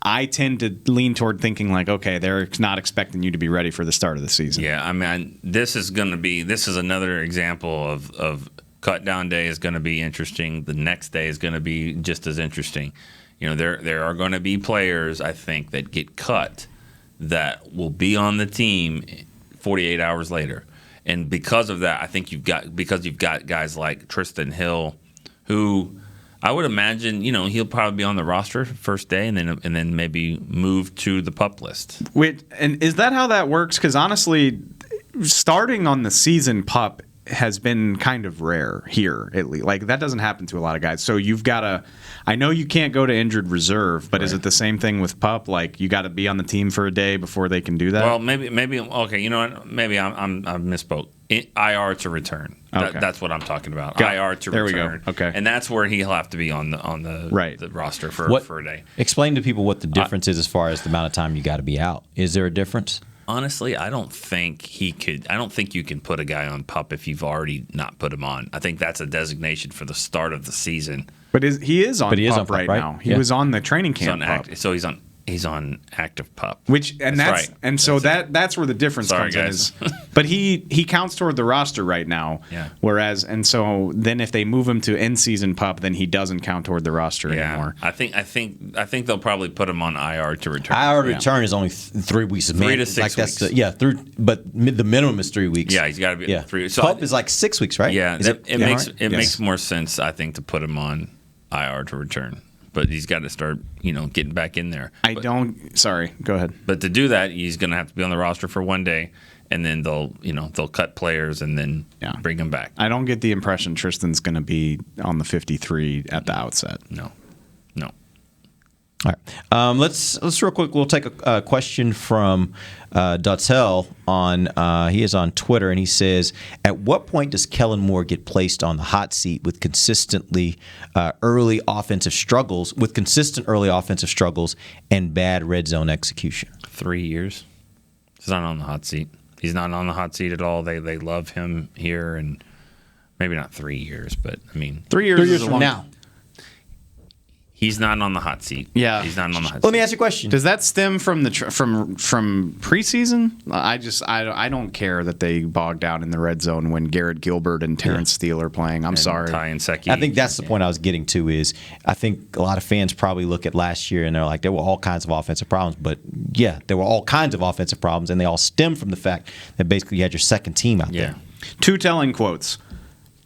I tend to lean toward thinking like, okay, they're not expecting you to be ready for the start of the season. Yeah, I mean, this is another example of cut down day is going to be interesting. The next day is going to be just as interesting. There are going to be players, I think, that get cut that will be on the team 48 hours later. And because of that, I think you've got guys like Tristan Hill, who I would imagine, he'll probably be on the roster first day and then maybe move to the PUP list. Wait, and is that how that works? Because honestly, starting on the season PUP has been kind of rare here, at least. Like that doesn't happen to a lot of guys. So you've got to. I know you can't go to injured reserve, but is it the same thing with PUP? Like you got to be on the team for a day before they can do that. Well, maybe okay. You know what? Maybe I misspoke. IR to return. Okay. That's what I'm talking about. IR to there return. We go. Okay, and that's where he'll have to be on the roster for a day. Explain to people what the difference is as far as the amount of time you got to be out. Is there a difference? Honestly, I don't think he could. I don't think you can put a guy on PUP if you've already not put him on. I think that's a designation for the start of the season. But he is on PUP right now. He was on the training camp PUP. So he's on active PUP. That's where the difference comes in. But he counts toward the roster right now. Yeah. Whereas so then if they move him to end season PUP, then he doesn't count toward the roster anymore. I think they'll probably put him on IR to return. IR to return is only 3 weeks. 3 to 6 weeks. But the minimum is 3 weeks. Yeah, he's got to be 3. So PUP is like 6 weeks, right? Yeah, it makes more sense, I think, to put him on IR to return. But he's got to start, getting back in there. Sorry, go ahead. But to do that, he's going to have to be on the roster for one day, and then they'll cut players and then bring them back. I don't get the impression Tristan's going to be on the 53 at the outset. No. All right. Let's real quick. We'll take a question from Dottel on. He is on Twitter, and he says, "At what point does Kellen Moore get placed on the hot seat with consistent early offensive struggles and bad red zone execution?" 3 years. He's not on the hot seat. He's not on the hot seat at all. They love him here, and maybe not 3 years, but I mean 3 years from now. He's not on the hot seat. Yeah, he's not on the hot seat. Let me ask you a question. Does that stem from the from preseason? I don't care that they bogged down in the red zone when Garrett Gilbert and Terrence Steele are playing. I'm sorry. Ty and Secchi. I think that's the point I was getting to. Is I think a lot of fans probably look at last year and they're like, there were all kinds of offensive problems, but yeah, there were all kinds of offensive problems, and they all stem from the fact that basically you had your second team out there. Two telling quotes.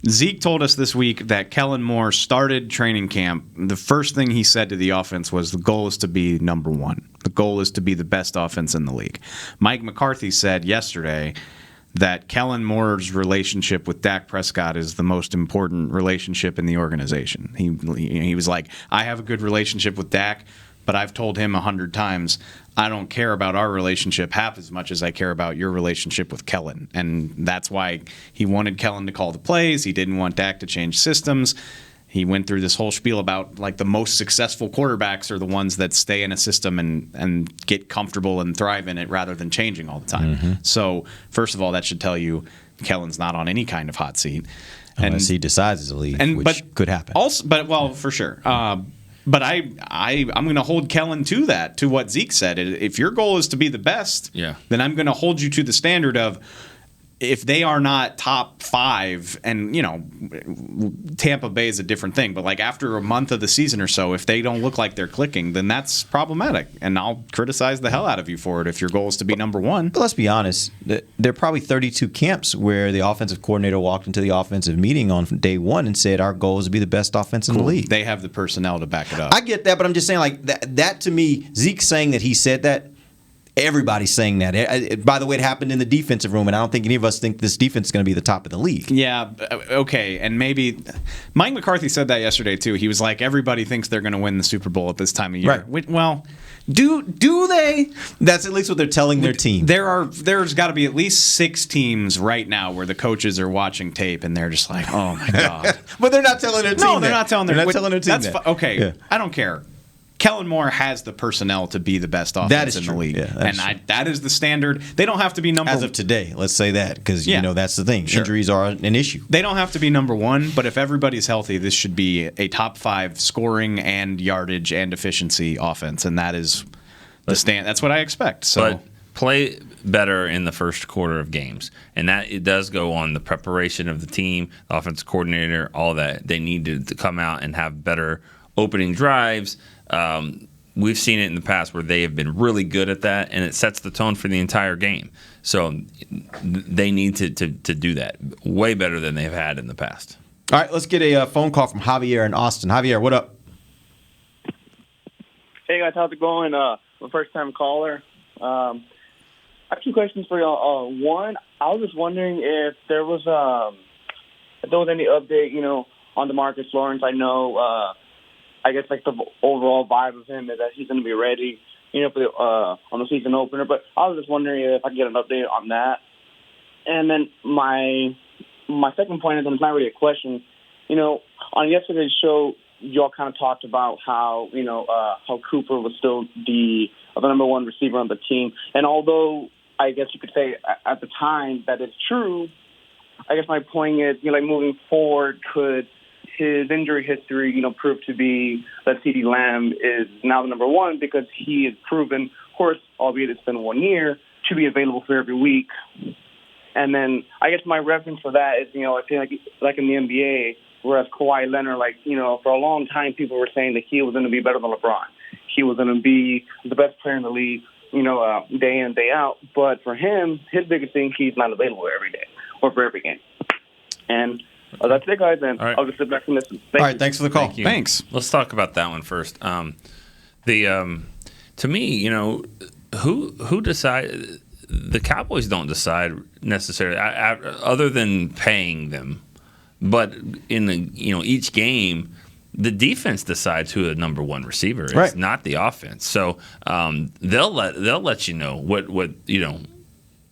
Zeke told us this week that Kellen Moore started training camp. The first thing he said to the offense was the goal is to be number one. The goal is to be the best offense in the league. Mike McCarthy said yesterday that Kellen Moore's relationship with Dak Prescott is the most important relationship in the organization. He was like, I have a good relationship with Dak, but I've told him 100 times, I don't care about our relationship half as much as I care about your relationship with Kellen. And that's why he wanted Kellen to call the plays. He didn't want Dak to change systems. He went through this whole spiel about like the most successful quarterbacks are the ones that stay in a system and get comfortable and thrive in it rather than changing all the time. Mm-hmm. So first of all, that should tell you Kellen's not on any kind of hot seat. Unless he decides to leave, which could happen. Well, for sure. But I'm going to hold Kellen to what Zeke said. If your goal is to be the best, then I'm going to hold you to the standard of if they are not top 5, and Tampa Bay is a different thing, but like after a month of the season or so, if they don't look like they're clicking, then that's problematic, and I'll criticize the hell out of you for it if your goal is to be number one. But let's be honest, there are probably 32 camps where the offensive coordinator walked into the offensive meeting on day one and said, our goal is to be the best offense in the league. They have the personnel to back it up. I get that, but I'm just saying, like that to me, Zeke saying that he said that, everybody's saying that. By the way, it happened in the defensive room, and I don't think any of us think this defense is going to be the top of the league. Yeah, okay, and maybe Mike McCarthy said that yesterday too. He was like, everybody thinks they're going to win the Super Bowl at this time of year. Right. Well, do they? That's at least what they're telling their team. There's got to be at least 6 teams right now where the coaches are watching tape and they're just like, oh my god. But they're not telling their team. No, they're not telling their team. That's okay. Yeah. I don't care. Kellen Moore has the personnel to be the best offense in the league. Yeah, that is the standard. They don't have to be number as of today. Let's say that because that's the thing. Sure. Injuries are an issue. They don't have to be number one, but if everybody's healthy, this should be a top 5 scoring and yardage and efficiency offense, and that is the stand. That's what I expect. So. But play better in the first quarter of games, and that it does go on the preparation of the team, the offensive coordinator, all that. They need to come out and have better opening drives. We've seen it in the past where they have been really good at that, and it sets the tone for the entire game. So they need to do that way better than they've had in the past. All right, let's get a phone call from Javier in Austin. Javier, what up? Hey, guys, how's it going? I'm a first-time caller. I have 2 questions for y'all. One, I was just wondering if there was any update, on DeMarcus Lawrence. I know I guess like the overall vibe of him is that he's going to be ready, for the on the season opener. But I was just wondering if I could get an update on that. And then my second point is, and it's not really a question. On yesterday's show, y'all kind of talked about how how Cooper was still the number one receiver on the team. And although I guess you could say at the time that it's true, I guess my point is, moving forward, could his injury history, prove to be that CeeDee Lamb is now the number one because he is proven, of course, albeit it's been 1 year, to be available for every week. And then I guess my reference for that is, I feel like in the NBA, whereas Kawhi Leonard, for a long time people were saying that he was going to be better than LeBron. He was going to be the best player in the league, day in, day out. But for him, his biggest thing, he's not available every day or for every game. And that's it, guys, and right. I'll just sit back and listen. Thanks for the call. Thanks. Let's talk about that one first. To me, who decide? The Cowboys don't decide necessarily, other than paying them. But in the each game, the defense decides who the number one receiver is, right, not the offense. So they'll let you know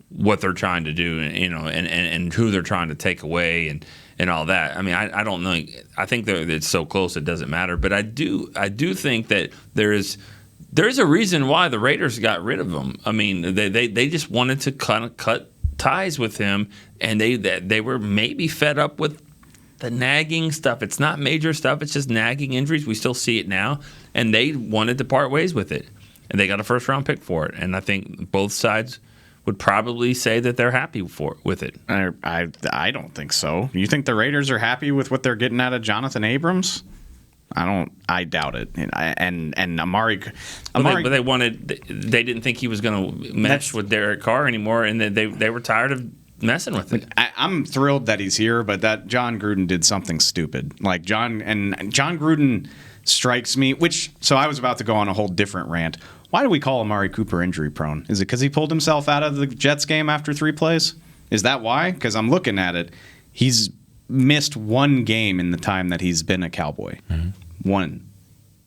what they're trying to do, and who they're trying to take away, and all that. I mean, I don't know. I think it's so close it doesn't matter. But I do think that there's a reason why the Raiders got rid of him. I mean, they just wanted to kind of cut ties with him, and they were maybe fed up with the nagging stuff. It's not major stuff. It's just nagging injuries. We still see it now, and they wanted to part ways with it, and they got a first-round pick for it. And I think both sides would probably say that they're happy with it. I don't think so. You think the Raiders are happy with what they're getting out of Jonathan Abrams? I doubt it. And Amari, but they wanted. They didn't think he was going to mesh with Derek Carr anymore, and they were tired of messing with it. I'm thrilled that he's here, but that John Gruden did something stupid. Like John Gruden strikes me. So I was about to go on a whole different rant. Why do we call Amari Cooper injury prone? Is it because he pulled himself out of the Jets game after 3 plays? Is that why? Because I'm looking at it. He's missed 1 game in the time that he's been a Cowboy. Mm-hmm. 1.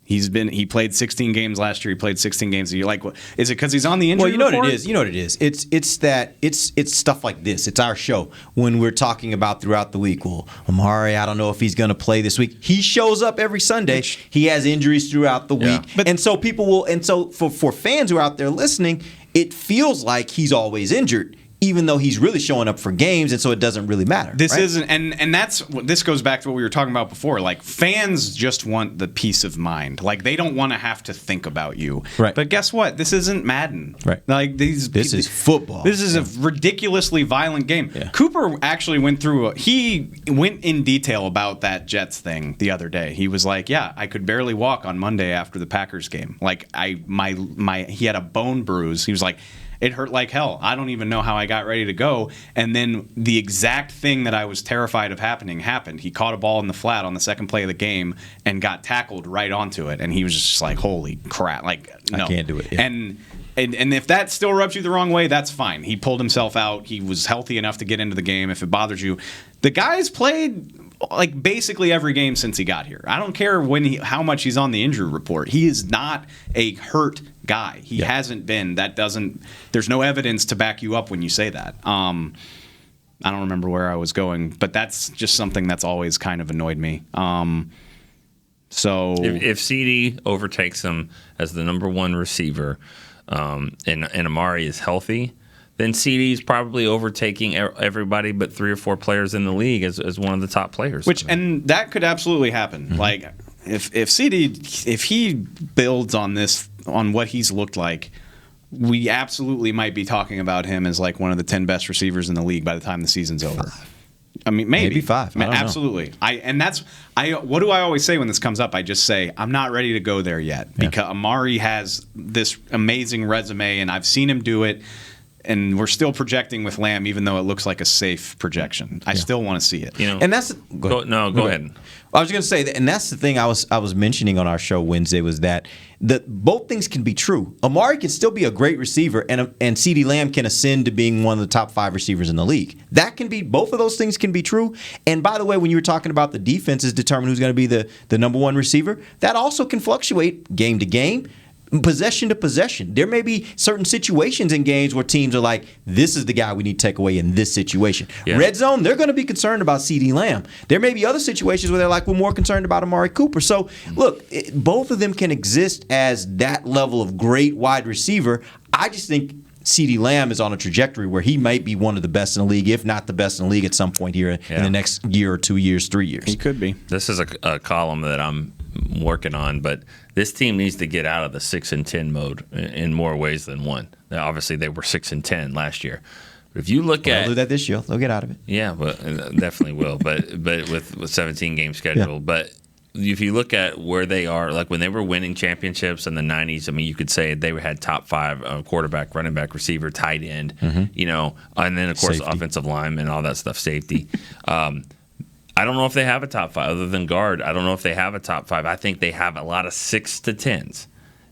He played 16 games last year. He played 16 games a year. Like, is it because he's on the injury report? What it is. You know what it is. It's stuff like this. It's our show when we're talking about throughout the week. Well, Amari, I don't know if he's going to play this week. He shows up every Sunday. He has injuries throughout the week, and so people will. And so for fans who are out there listening, it feels like he's always injured, even though he's really showing up for games, and so it doesn't really matter. This isn't, and this goes back to what we were talking about before. Like, fans just want the peace of mind. Like, they don't want to have to think about you. Right. But guess what? This isn't Madden. Right. Like this is football. This is a ridiculously violent game. Yeah. Cooper actually went in detail about that Jets thing the other day. He was like, "Yeah, I could barely walk on Monday after the Packers game. Like, he had a bone bruise." He was like, "It hurt like hell. I don't even know how I got ready to go." And then the exact thing that I was terrified of happened. He caught a ball in the flat on the second play of the game and got tackled right onto it. And he was just like, "Holy crap!" Like, no, I can't do it. Yeah. And if that still rubs you the wrong way, that's fine. He pulled himself out. He was healthy enough to get into the game. If it bothers you, the guy's played like basically every game since he got here. I don't care how much he's on the injury report. He is not a hurt guy. He hasn't been. There's no evidence to back you up when you say that. I don't remember where I was going, but that's just something that's always kind of annoyed me. So if CD overtakes him as the number one receiver, and Amari is healthy, then CD's probably overtaking everybody but 3 or 4 players in the league as one of the top players. And that could absolutely happen. Mm-hmm. Like if CD, if he builds on what he's looked like, we absolutely might be talking about him as like one of the 10 best receivers in the league by the time the season's over. I mean, maybe 5. Absolutely. What do I always say when this comes up? I just say I'm not ready to go there yet because Amari has this amazing resume, and I've seen him do it. And we're still projecting with Lamb, even though it looks like a safe projection. I still want to see it. And that's go ahead. I was going to say that, and that's the thing I was mentioning on our show Wednesday was that both things can be true. Amari can still be a great receiver, and CeeDee Lamb can ascend to being one of the top 5 receivers in the league. That can be, both of those things can be true. And by the way, when you were talking about the defenses determine who's going to be the number one receiver, that also can fluctuate game to game, possession to possession. There may be certain situations in games where teams are like, this is the guy we need to take away in this situation. Yeah. Red zone, they're going to be concerned about CeeDee Lamb. There may be other situations where they're like, we're more concerned about Amari Cooper. So, look, both of them can exist as that level of great wide receiver. I just think CeeDee Lamb is on a trajectory where he might be one of the best in the league, if not the best in the league at some point here in the next year or 2 years, 3 years. He could be. This is a column that I'm working on, but this team needs to get out of the 6-10 mode in more ways than one. Now, obviously, they were 6-10 last year. But if you look at they'll do that this year, they'll get out of it. Yeah, but definitely will. But with 17 game schedule, but if you look at where they are, like when they were winning championships in the 90s, I mean, you could say they had top 5 quarterback, running back, receiver, tight end, and then of course offensive line and all that stuff, safety. I don't know if they have a top 5 other than guard. I don't know if they have a top 5. I think they have a lot of 6-10s.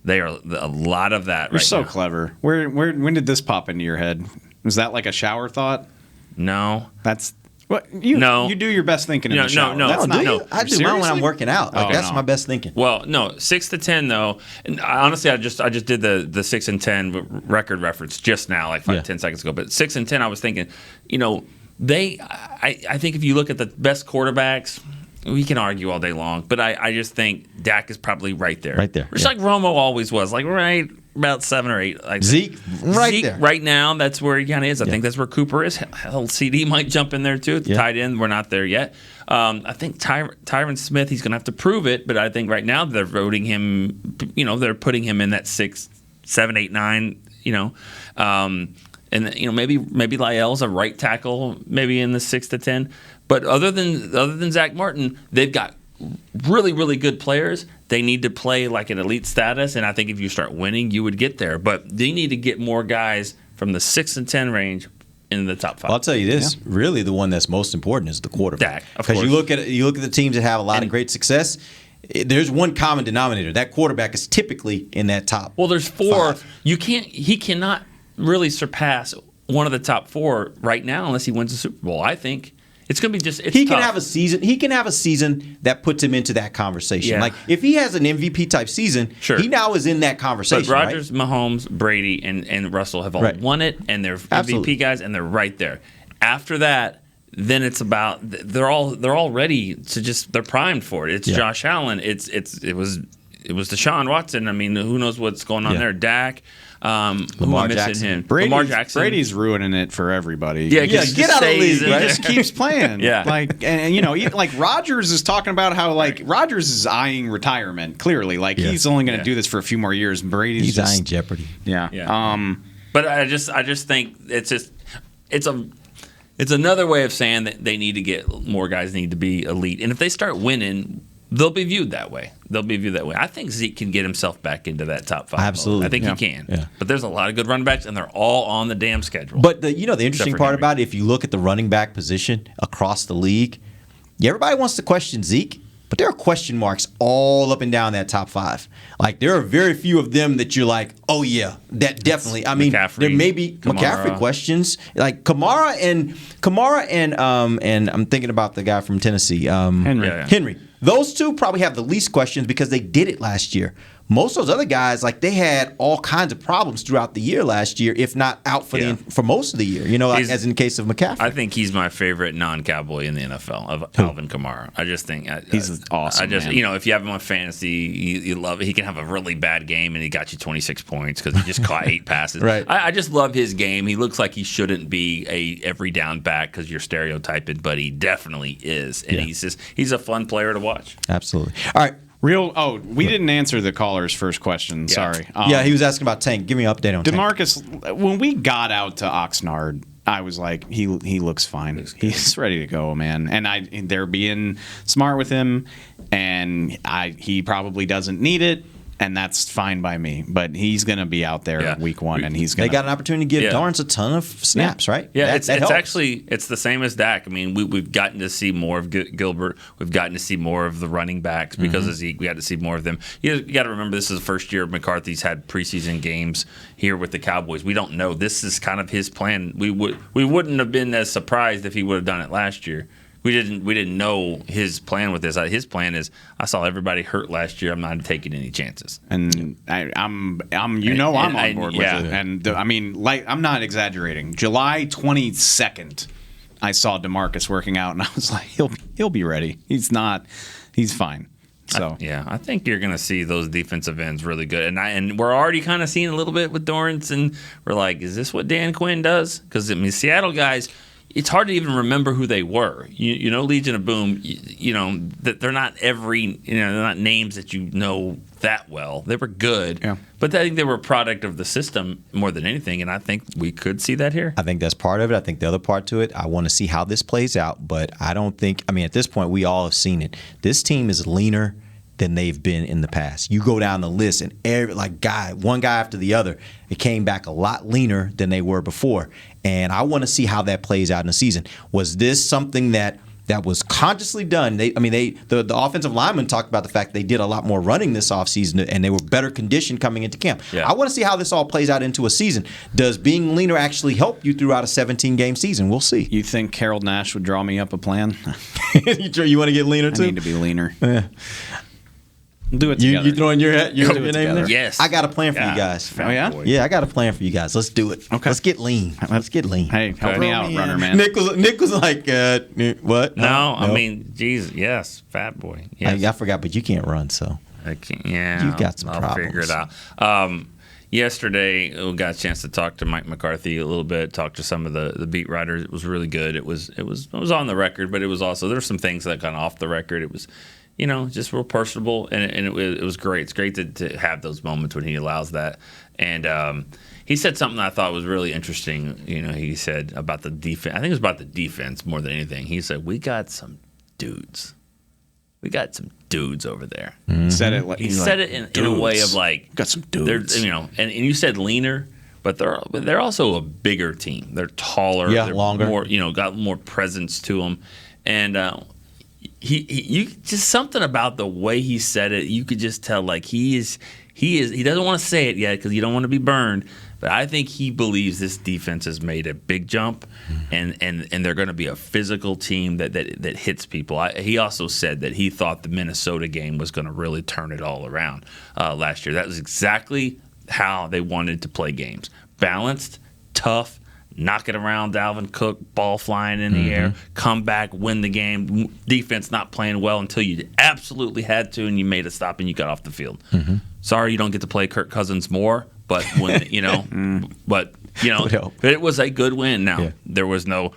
They are a lot of that. You're right so now. Clever. When did this pop into your head? Was that like a shower thought? No, that's Well, you do your best thinking in the shower. I do mine when I'm working out. That's my best thinking. Well, no, 6-10 though. And honestly, I just did the 6-10 record reference just now, like 10 seconds ago. But 6-10, I was thinking, I think if you look at the best quarterbacks, we can argue all day long, but I just think Dak is probably right there. Right there. Just like Romo always was, like right about 7 or 8. Like Zeke, right there. Right now, that's where he kind of is. I think that's where Cooper is. Hell, CD might jump in there too. At the tight end, we're not there yet. I think Tyron Smith, he's going to have to prove it, but I think right now they're voting him, they're putting him in that 6, 7, 8, 9, and maybe Lyell's a right tackle, maybe in the 6 to 10. But other than Zach Martin, they've got really, really good players. They need to play like an elite status, and I think if you start winning, you would get there. But they need to get more guys from the 6 and 10 range in the top 5. I'll tell you this: really, the one that's most important is the quarterback. Dak, of course. Because you look at the teams that have a lot of great success. There's one common denominator. That quarterback is typically in that top. Well, there's 4. 5. He cannot really surpass one of the top 4 right now unless he wins the Super Bowl. I think. It's going to be just. He can have a season. He can have a season that puts him into that conversation. Yeah. Like if he has an MVP type season, he now is in that conversation. But Rodgers, Mahomes, Brady, and Russell have all won it, and they're MVP guys, and they're right there. After that, then it's about they're all ready to just they're primed for it. It's Josh Allen. It was Deshaun Watson. I mean, who knows what's going on there? Dak. Lamar Jackson. Lamar Jackson. Brady's ruining it for everybody. Yeah, get out of the league. He just keeps playing. Yeah. Like Rodgers is talking about how Rodgers is eyeing retirement. Clearly, he's only going to do this for a few more years. Brady's eyeing Jeopardy. Yeah. But I just think it's another way of saying that they need to get more guys need to be elite, and if they start winning, they'll be viewed that way. I think Zeke can get himself back into that top 5. Absolutely. I think he can. Yeah. But there's a lot of good running backs, and they're all on the damn schedule. But the interesting part about it, if you look at the running back position across the league, everybody wants to question Zeke, but there are question marks all up and down that top 5. Like there are very few of them that you're like, oh yeah, that definitely. I mean, there may be McCaffrey questions like Kamara and I'm thinking about the guy from Tennessee, Henry. Those two probably have the least questions because they did it last year. Most of those other guys, they had all kinds of problems throughout the year last year, if not out for most of the year. As in the case of McCaffrey. I think he's my favorite non-Cowboy in the NFL of Alvin Kamara. I just think he's awesome. If you have him on fantasy, you love it. He can have a really bad game and he got you 26 points because he just caught 8 passes. Right. I just love his game. He looks like he shouldn't be a every down back because you're stereotyping, but he definitely is, and he's a fun player to watch. Absolutely. All right. We didn't answer the caller's first question. Sorry. He was asking about Tank. Give me an update on DeMarcus. When we got out to Oxnard, I was like, he looks fine. He's ready to go, man. And they're being smart with him, and he probably doesn't need it. And that's fine by me, but he's going to be out there week 1, and he's going. They got an opportunity to give Dorrance a ton of snaps, right? Yeah, it's actually the same as Dak. I mean, we've gotten to see more of Gilbert. We've gotten to see more of the running backs because of Zeke. We got to see more of them. You got to remember, this is the first year McCarthy's had preseason games here with the Cowboys. We don't know. This is kind of his plan. We wouldn't have been as surprised if he would have done it last year. We didn't know his plan with this. His plan is, I saw everybody hurt last year. I'm not taking any chances. And I'm on board with it. And I'm not exaggerating. July 22nd, I saw DeMarcus working out, and I was like, he'll be ready. He's fine. So I think you're going to see those defensive ends really good, and we're already kind of seeing a little bit with Dorrance, and we're like, is this what Dan Quinn does? Because Seattle guys. It's hard to even remember who they were. Legion of Boom. That they're not they're not names that you know that well. They were good, but I think they were a product of the system more than anything. And I think we could see that here. I think that's part of it. I think the other part to it, I want to see how this plays out. But I don't think. I mean, at this point, we all have seen it. This team is leaner than they've been in the past. You go down the list, and one guy after the other, it came back a lot leaner than they were before. And I want to see how that plays out in the season. Was this something that that was consciously done. The offensive linemen talked about the fact they did a lot more running this offseason and they were better conditioned coming into camp. Yeah. I want to see how this all plays out into a season. Does being leaner actually help you throughout a 17-game season? We'll see. You think Harold Nash would draw me up a plan? You want to get leaner too? I need to be leaner. Yeah. Do it together. You throwing your name there? Yes. I got a plan for you guys. Oh, yeah? Yeah, I got a plan for you guys. Let's do it. Okay. Let's get lean. Hey, help me out, runner man. Nick was like, what? No, I mean, Jesus, yes, fat boy. Yes. I forgot, but you can't run, so. I can't, yeah. You got some I'll problems. figure it out. Yesterday, we got a chance to talk to Mike McCarthy a little bit, talk to some of the beat writers. It was really good. It was on the record, but it was also, there were some things that got off the record. It was, just real personable, and it was great. It's great to have those moments when he allows that. And he said something that I thought was really interesting. He said about the defense. I think it was about the defense more than anything. He said, we got some dudes. We got some dudes over there. Mm-hmm. He said it in a way of like, got some dudes. And you said leaner, but they're also a bigger team. They're taller. Yeah, they're longer. More, got more presence to them. And you just something about the way he said it. You could just tell like he doesn't want to say it yet because you don't want to be burned. But I think he believes this defense has made a big jump, and they're going to be a physical team that hits people. He also said that he thought the Minnesota game was going to really turn it all around last year. That was exactly how they wanted to play games. Balanced, tough, knocking around Dalvin Cook, ball flying in the air, come back, win the game, defense not playing well until you absolutely had to, and you made a stop and you got off the field. Sorry you don't get to play Kirk Cousins more, but when but it was a good win. Now there was no,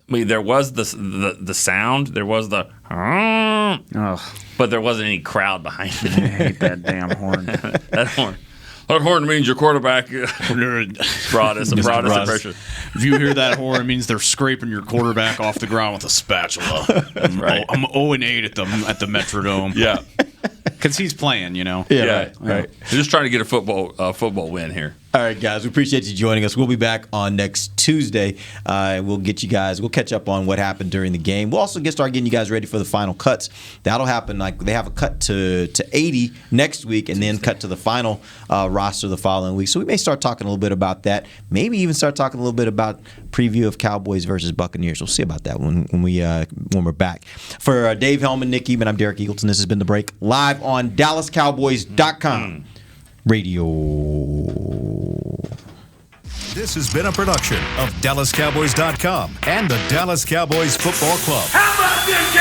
there was the sound, there was the, but there wasn't any crowd behind it. I hate that damn horn. That horn. That horn means your quarterback brought us pressure. If you hear that horn, it means they're scraping your quarterback off the ground with a spatula. That's right. I'm 0-8 at the Metrodome. Yeah. Because he's playing, Yeah, right. They're just trying to get a football win here. All right, guys, we appreciate you joining us. We'll be back on next Tuesday. We'll catch up on what happened during the game. We'll also start getting you guys ready for the final cuts. That'll happen, like they have a cut to 80 next week and then cut to the final roster the following week. So we may start talking a little bit about that. Maybe even start talking a little bit about preview of Cowboys versus Buccaneers. We'll see about that when we're back. For Dave Hellman, Nick Eban, I'm Derek Eagleton. This has been The Break, live on DallasCowboys.com radio. This has been a production of DallasCowboys.com and the Dallas Cowboys Football Club. How about this,